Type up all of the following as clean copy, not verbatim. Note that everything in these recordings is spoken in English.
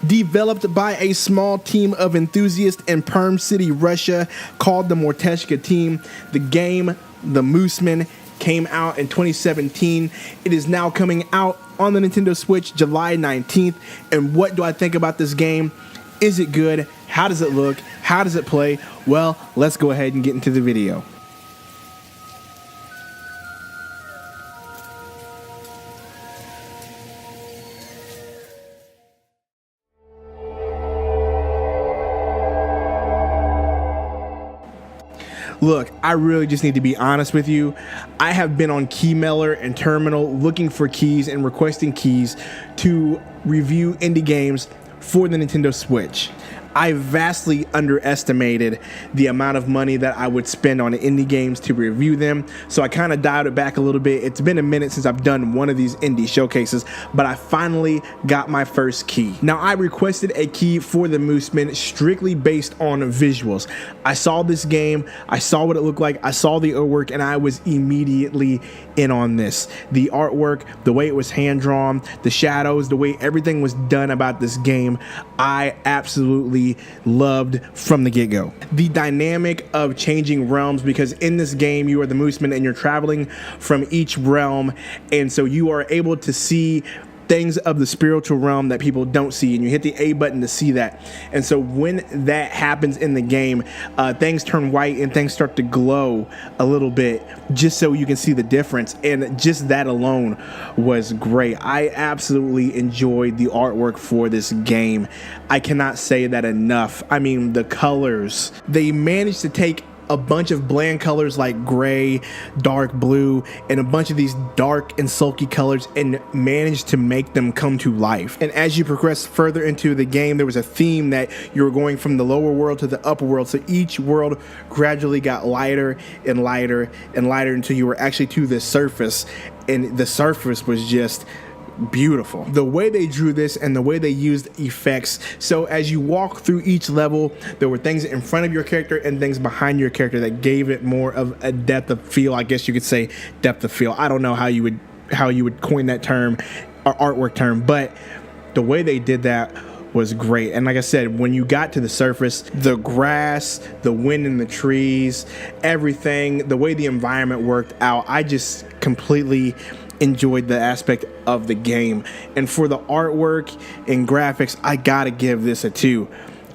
Developed by a small team of enthusiasts in Perm City, Russia, called the Morteshka team, the game, the Mooseman, came out in 2017. It is now coming out on the Nintendo Switch July 19th. And what do I think about this game? Is it good? How does it look? How does it play? Well, let's go ahead and get into the video. Look, I really just need to be honest with you. I have been on Keymailer and Terminal looking for keys and requesting keys to review indie games for the Nintendo Switch. I vastly underestimated the amount of money that I would spend on indie games to review them, so I kind of dialed it back a little bit. It's been a minute since I've done one of these indie showcases, but I finally got my first key. Now, I requested a key for the Mooseman strictly based on visuals. I saw this game, I saw what it looked like, I saw the artwork, and I was immediately in on this. The artwork, the way it was hand-drawn, the shadows, the way everything was done about this game, I absolutely loved from the get-go. The dynamic of changing realms, because in this game you are the Mooseman and you're traveling from each realm, and so you are able to see things of the spiritual realm that people don't see, and you hit the A button to see that. And so when that happens in the game, things turn white and things start to glow a little bit, just so you can see the difference. And just that alone was great. I absolutely enjoyed the artwork for this game. I cannot say that enough. I mean, the colors, they managed to take a bunch of bland colors like gray, dark blue, and a bunch of these dark and sulky colors and managed to make them come to life. And as you progress further into the game, there was a theme that you were going from the lower world to the upper world. So each world gradually got lighter and lighter and lighter until you were actually to the surface. And the surface was just beautiful. The way they drew this and the way they used effects. So as you walk through each level, there were things in front of your character and things behind your character that gave it more of a depth of feel. I guess you could say depth of feel. I don't know how you would coin that term or artwork term, but the way they did that was great. And like I said, when you got to the surface, the grass, the wind in the trees, everything, the way the environment worked out, I just completely enjoyed the aspect of the game. And for the artwork and graphics, I gotta give this a 2.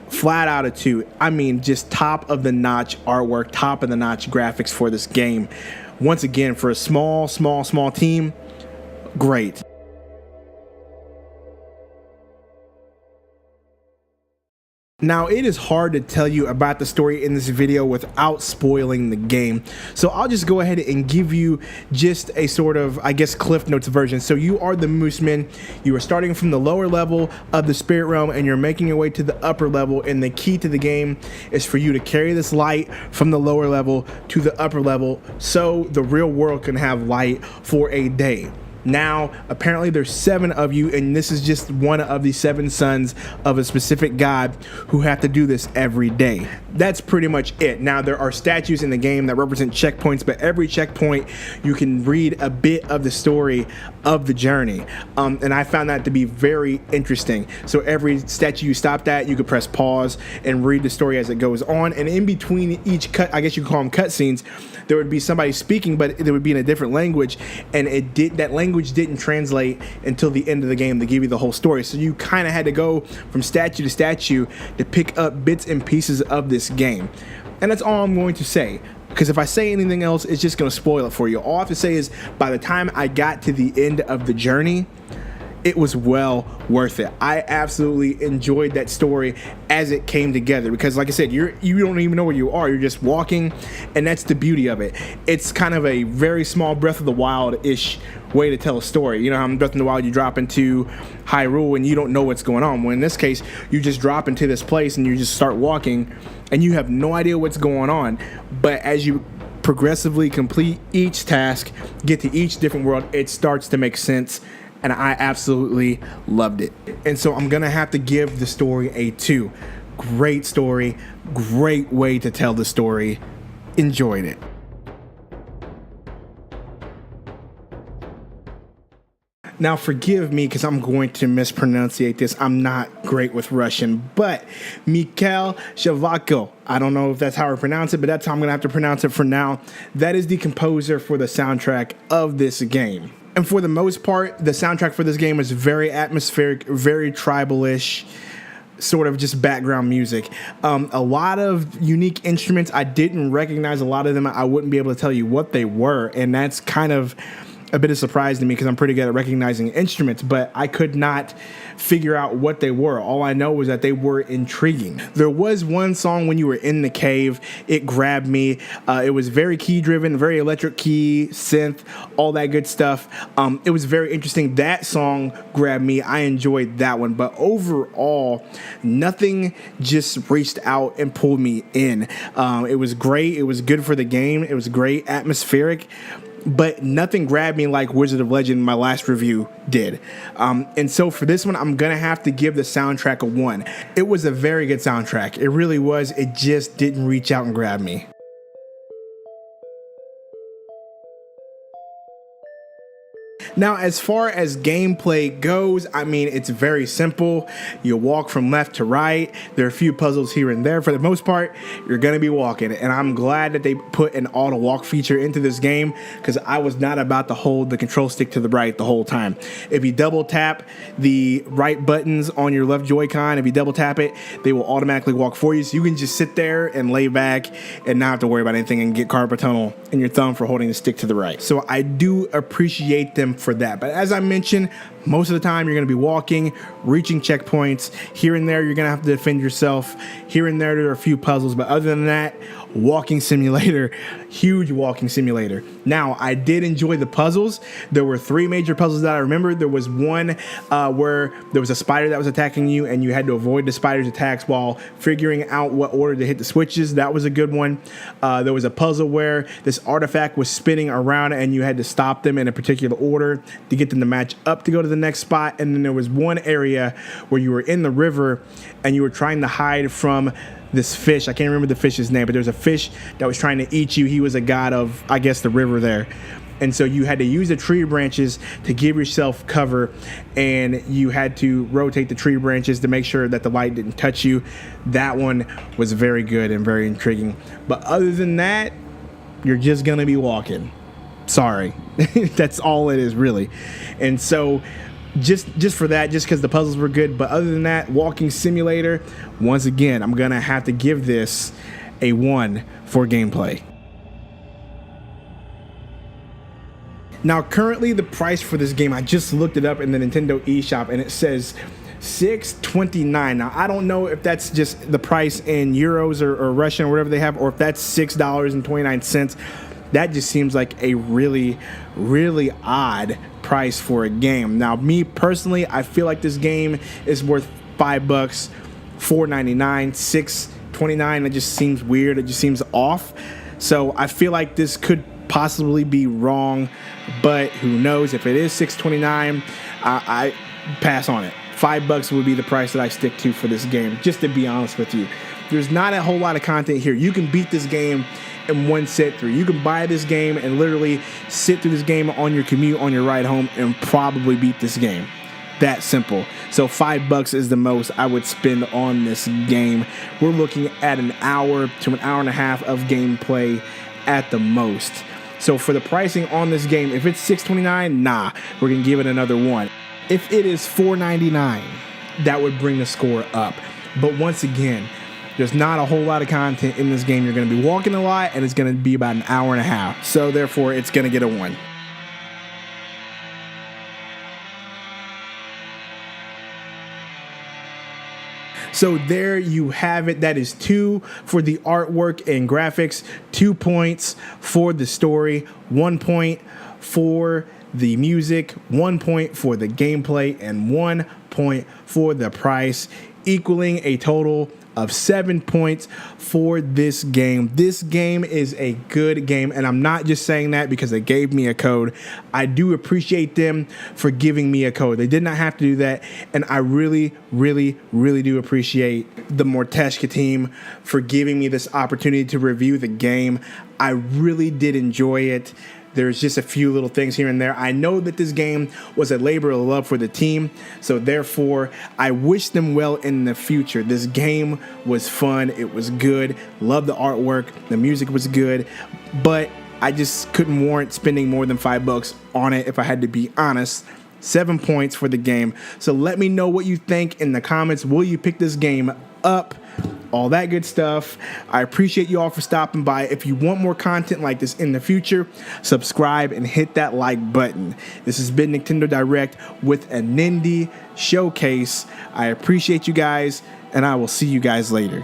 Flat out a 2. I mean, just top of the notch artwork, top of the notch graphics for this game. Once again, for a small team, great. Now, it is hard to tell you about the story in this video without spoiling the game. So I'll just go ahead and give you just a sort of, I guess, Cliff Notes version. So you are the Mooseman. You are starting from the lower level of the spirit realm and you're making your way to the upper level. And the key to the game is for you to carry this light from the lower level to the upper level so the real world can have light for a day. Now, apparently there's 7 of you, and this is just one of the 7 sons of a specific god who have to do this every day. That's pretty much it. Now, there are statues in the game that represent checkpoints, but every checkpoint you can read a bit of the story of the journey. And I found that to be very interesting. So every statue you stopped at, you could press pause and read the story as it goes on. And in between each cut, I guess you could call them cutscenes, there would be somebody speaking, but it would be in a different language, and that language didn't translate until the end of the game to give you the whole story. So you kind of had to go from statue to statue to pick up bits and pieces of this game. And that's all I'm going to say, because if I say anything else, it's just going to spoil it for you. All I have to say is, by the time I got to the end of the journey, it was well worth it. I absolutely enjoyed that story as it came together, because like I said, you don't even know where you are. You're just walking, and that's the beauty of it. It's kind of a very small Breath of the Wild-ish way to tell a story. You know how in Breath of the Wild you drop into Hyrule and you don't know what's going on. Well, in this case, you just drop into this place and you just start walking and you have no idea what's going on. But as you progressively complete each task, get to each different world, it starts to make sense. And I absolutely loved it. And so I'm gonna have to give the story a 2. Great story, great way to tell the story. Enjoyed it. Now, forgive me because I'm going to mispronunciate this. I'm not great with Russian, but Mikhail Shavako. I don't know if that's how I pronounce it, but that's how I'm going to have to pronounce it for now. That is the composer for the soundtrack of this game. And for the most part, the soundtrack for this game is very atmospheric, very tribal-ish, sort of just background music. A lot of unique instruments. I didn't recognize a lot of them. I wouldn't be able to tell you what they were, and that's kind of a bit of surprise to me because I'm pretty good at recognizing instruments, but I could not figure out what they were. All I know was that they were intriguing. There was one song when you were in the cave. It grabbed me. It was very key driven, very electric key, synth, all that good stuff. It was very interesting. That song grabbed me. I enjoyed that one, but overall, nothing just reached out and pulled me in. It was great. It was good for the game. It was great, atmospheric, but nothing grabbed me like Wizard of Legend, my last review, did. And so for this one, I'm going to have to give the soundtrack a 1. It was a very good soundtrack. It really was. It just didn't reach out and grab me. Now, as far as gameplay goes, I mean, it's very simple. You walk from left to right. There are a few puzzles here and there. For the most part, you're going to be walking. And I'm glad that they put an auto walk feature into this game because I was not about to hold the control stick to the right the whole time. If you double tap the right buttons on your left Joy-Con, if you double tap it, they will automatically walk for you. So you can just sit there and lay back and not have to worry about anything and get carpal tunnel in your thumb for holding the stick to the right. So I do appreciate them for that. But as I mentioned, most of the time you're going to be walking, reaching checkpoints. Here and there, you're going to have to defend yourself. Here and there are a few puzzles. But other than that, walking simulator, huge walking simulator. Now, I did enjoy the puzzles. There were 3 major puzzles that I remember. There was one where there was a spider that was attacking you and you had to avoid the spider's attacks while figuring out what order to hit the switches. That was a good one. There was a puzzle where this artifact was spinning around and you had to stop them in a particular order to get them to match up to go to the next spot. And then there was one area where you were in the river and you were trying to hide from this fish. I can't remember the fish's name, but there was a fish that was trying to eat you. He was a god of, I guess, the river there. And so you had to use the tree branches to give yourself cover, and you had to rotate the tree branches to make sure that the light didn't touch you. That one was very good and very intriguing. But other than that, you're just going to be walking. Sorry. That's all it is, really. And so just for that, just because the puzzles were good. But other than that, walking simulator, once again, I'm going to have to give this a 1 for gameplay. Now, currently, the price for this game, I just looked it up in the Nintendo eShop, and it says $6.29. Now, I don't know if that's just the price in euros or Russian or whatever they have, or if that's $6.29. That just seems like a really, really odd price for a game. Now, me personally, I feel like this game is worth $5, $4.99, $6.29. It just seems weird. It just seems off. So I feel like this could possibly be wrong, but who knows? If it is $6.29, I pass on it. $5 would be the price that I stick to for this game, just to be honest with you. There's not a whole lot of content here. You can beat this game in one sit through. You can buy this game and literally sit through this game on your commute, on your ride home, and probably beat this game. That simple. So $5 is the most I would spend on this game. We're looking at an hour to an hour and a half of gameplay at the most. So for the pricing on this game, if it's $6.29, nah, we're going to give it another 1. If it is $4.99, that would bring the score up. But once again, there's not a whole lot of content in this game. You're going to be walking a lot, and it's going to be about an hour and a half. So therefore, it's going to get a 1. So there you have it. That is 2 for the artwork and graphics, 2 points for the story, 1 point for the music, 1 point for the gameplay, and 1 point for the price, equaling a total of 7 points for this game. This game is a good game, and I'm not just saying that because they gave me a code. I do appreciate them for giving me a code. They did not have to do that, and I really, really, really do appreciate the Morteshka team for giving me this opportunity to review the game. I really did enjoy it. There's just a few little things here and there. I know that this game was a labor of love for the team, so therefore I wish them well in the future. This game was fun. It was good. Love the artwork. The music was good, but I just couldn't warrant spending more than $5 on it if I had to be honest. 7 points for the game. So let me know what you think in the comments. Will you pick this game up? All that good stuff. I appreciate you all for stopping by. If you want more content like this in the future, subscribe and hit that like button. This has been Nintendo Direct with a Nindie showcase. I appreciate you guys, and I will see you guys later.